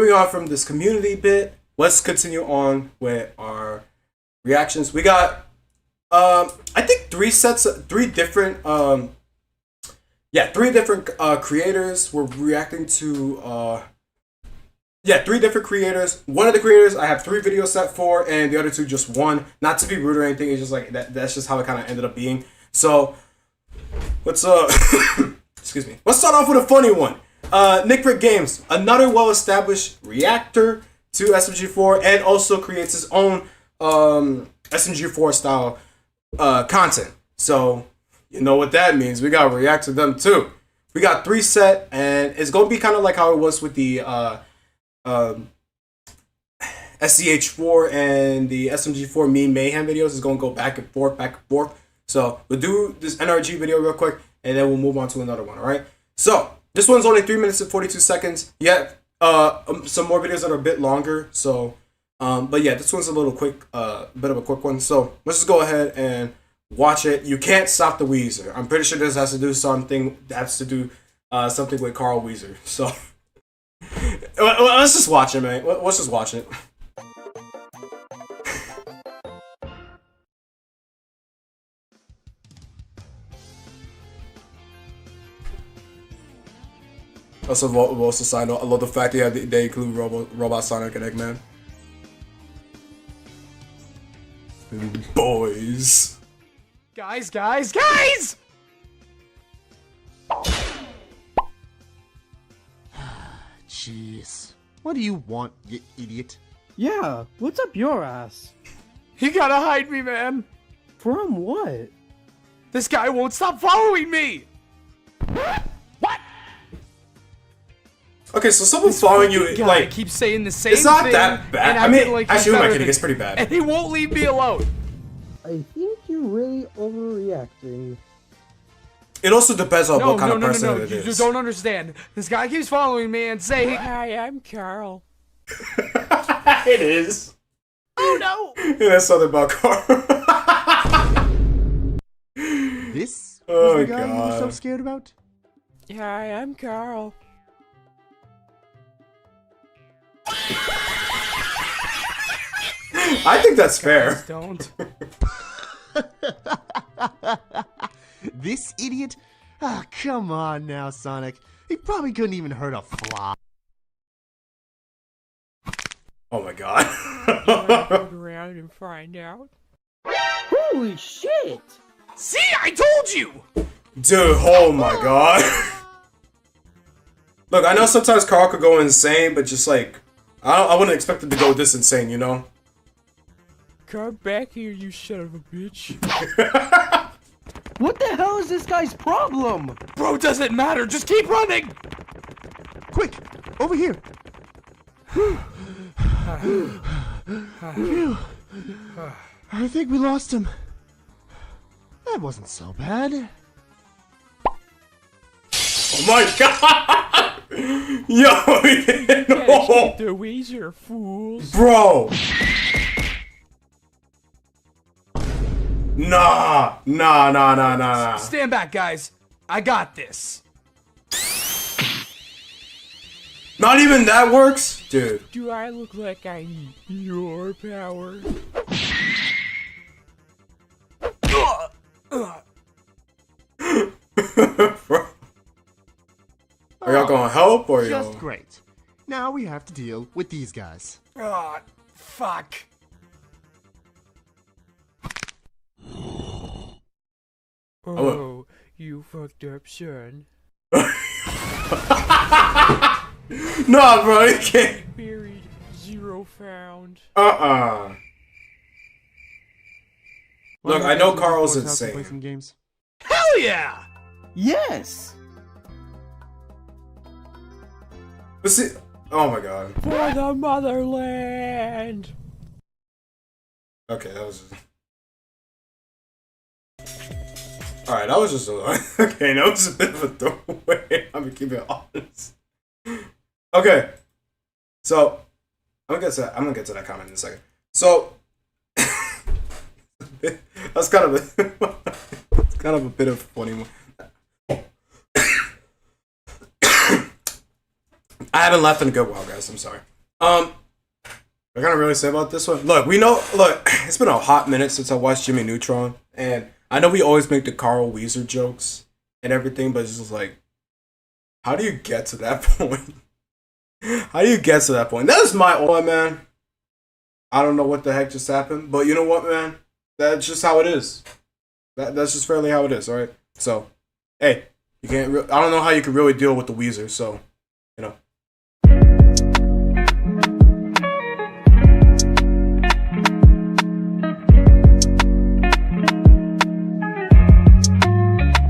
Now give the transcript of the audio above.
moving on from this community bit, let's continue on with our reactions. We got, I think three different creators were reacting to, three different creators. One of the creators I have 3 videos set for, and the other 2 just 1. Not to be rude or anything, it's just like, that's just how it kind of ended up being. So, let's, excuse me. Let's start off with a funny one. Nick Rick Games, another well-established reactor to SMG4, and also creates his own SMG4 style content. So, you know what that means. We gotta react to them too. We got 3 set, and it's gonna be kind of like how it was with the SCH4 and the SMG4 meme mayhem videos. It's gonna go back and forth, back and forth. So we'll do this NRG video real quick, and then we'll move on to another one. All right. So this one's only 3 minutes and 42 seconds. Yet some more videos that are a bit longer. So, but yeah, this one's a little quick, bit of a quick one. So let's just go ahead and watch it. You can't stop the Wheezer. I'm pretty sure this has to do something. Something with Carl Wheezer. So. Let's just watch it, man. Let's just watch it. Also, sign. I love the fact they include Robot Sonic and Eggman. Boys. Guys! Jeez. What do you want, you idiot? Yeah, what's up your ass? You gotta hide me, man! From what? This guy won't stop following me! What? Okay, so someone following you, like, keeps saying the same thing. It's not that bad. I mean, like actually, who am I kidding? It's pretty bad. And he won't leave me alone. I think you're really overreacting. It also depends on what kind of person it You is. just don't understand. This guy keeps following me and saying, "Hi, I'm Carl." It is. Oh no! Yeah, that's something about Carl. This Oh, was the guy you were so God. scared about? Hi, I'm Carl. I think that's fair. Don't. This idiot? Ah, come on now, Sonic. He probably couldn't even hurt a fly. Oh my God. Look around and find out. Holy shit! See, I told you. Dude, oh my God. Look, I know sometimes Carl could go insane, but just like, I wouldn't expect him to go this insane, you know? Come back here, you son of a bitch. What the hell is this guy's problem? Bro, doesn't matter. Just keep running. Quick, over here. Phew. I think we lost him. That wasn't so bad. Oh my God. Yo, no. The Wheezer, fools. Bro. Nah. Stand back, guys. I got this. Not even that works? Dude. Do I look like I need your power? Bro. Are y'all gonna help or y'all? Just great. Now we have to deal with these guys. Ah, fuck. Oh, you fucked up, son. Nah, bro, you can't. Buried, 0 found. Look, I know Carl's Play insane. some games. Hell yeah! Yes! But see, oh my God. For the motherland! Okay, that was just... Alright, that was just okay, that was a bit of a throwaway. I'm gonna keep it honest. Okay. So I'm gonna get to that comment in a second. So that's kind of a bit of a funny one. I haven't laughed in a good while, guys. I'm sorry. I gotta really say about this one. Look, it's been a hot minute since I watched Jimmy Neutron, and I know we always make the Carl Wheezer jokes and everything, but it's just like, how do you get to that point? How do you get to that point? That is my own man. I don't know what the heck just happened, but you know what, man? That's just how it is. That's just fairly how it is, all right? So, hey, you can't. I don't know how you can really deal with the Wheezer, so, you know.